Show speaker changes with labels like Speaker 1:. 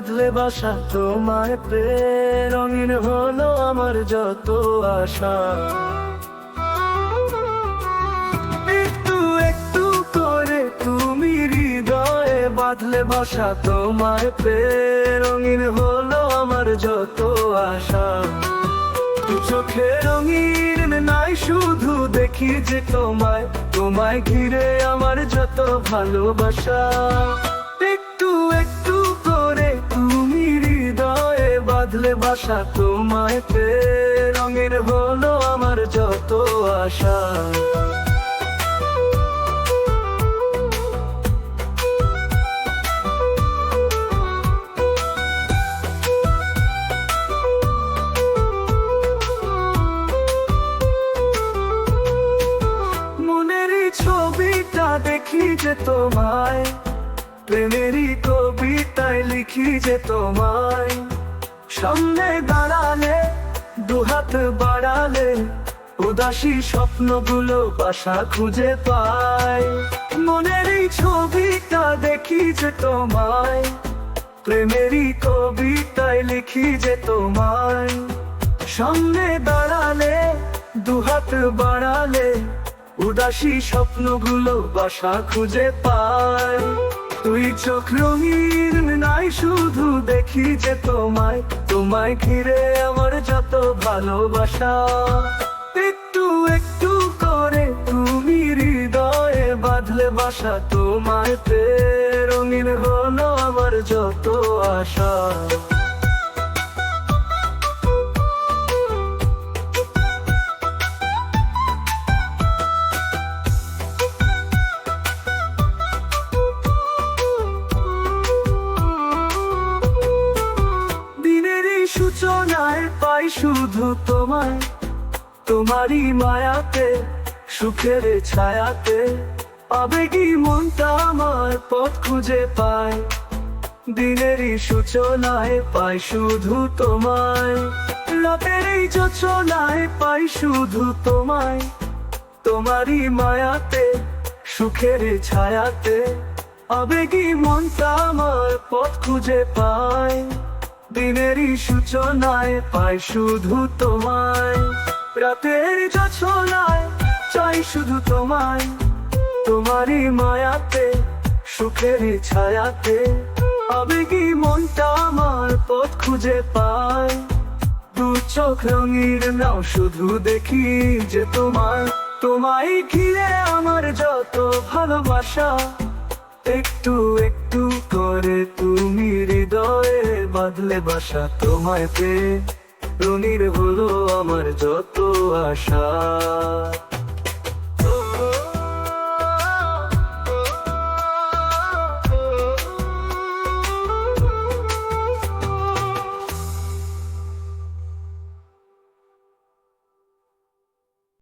Speaker 1: বাঁধলে বাসা তোমায় পেয়ে, রঙিন হলো আমার যত আশা। একটু একটু করে তুমি হৃদয়ে বাঁধলে বাসা তোমায় পেয়ে, রঙিন হলো আমার যত আশা। চোখে রঙিন নাই শুধু দেখি যে তোমায়, তোমায় ঘিরে আমার যত ভালোবাসা। একটু একটু করে তুমি হৃদয়ে বাঁধলে বাসা তোমায় পেয়ে, রঙিন হলো আমার যত আশা। ছবিটা দেখি যে তোমায়, প্রেমেরই কবিতায় লিখি যে তোমায়। সামনে দাঁড়ালে দুহাত বাড়ালে, উদাসী স্বপ্নগুলো বাসা খুঁজে পায়। মনের এই ছবিটা দেখি যে তোমায়, প্রেমেরই কবিতায় লিখি যে তোমায়। সামনে দাঁড়ালে দুহাত বাড়ালে, উদাসী স্বপ্নগুলো বাসা খুঁজে পায়। তুই চোখ রঙিন নাই শুধু দেখি যে তোমায়, তোমায় ঘিরে আমার যত ভালোবাসা। একটু একটু করে তুমি হৃদয়ে বাঁধলে বাসা তোমায় পেয়ে, রঙিন হলো আমার যত আশা। সূচনায় পাই শুধু তোমায়, তোমারই মায়াতে সুখের ছায়াতে। আবেগী মনটা আমার পথ খুঁজে পায়, দিনেরই সূচনায় পাই শুধু তোমায়। রাতের এই যোচনায় পাই শুধু তোমায়, তোমারই মায়াতে সুখের ছায়াতে। আবেগী মনটা আমার পথ খুঁজে পায়, দিনেরই সূচনায় পাই শুধু তোমায়। রাতের যোছনায় চাই শুধু তোমায়, তোমারই মায়াতে সুখের ছায়াতে। আবেগী মনটা আমার পথ খুঁজে পায়, দু চোখ রঙিন নাও শুধু দেখি যে তোমায়, তোমায় ঘিরে আমার যত ভালোবাসা। একটু একটু করে তুমি হৃদয়ে বাঁধলে বাসা তোমায় পেয়ে, রঙিন হলো আমার যত আশা।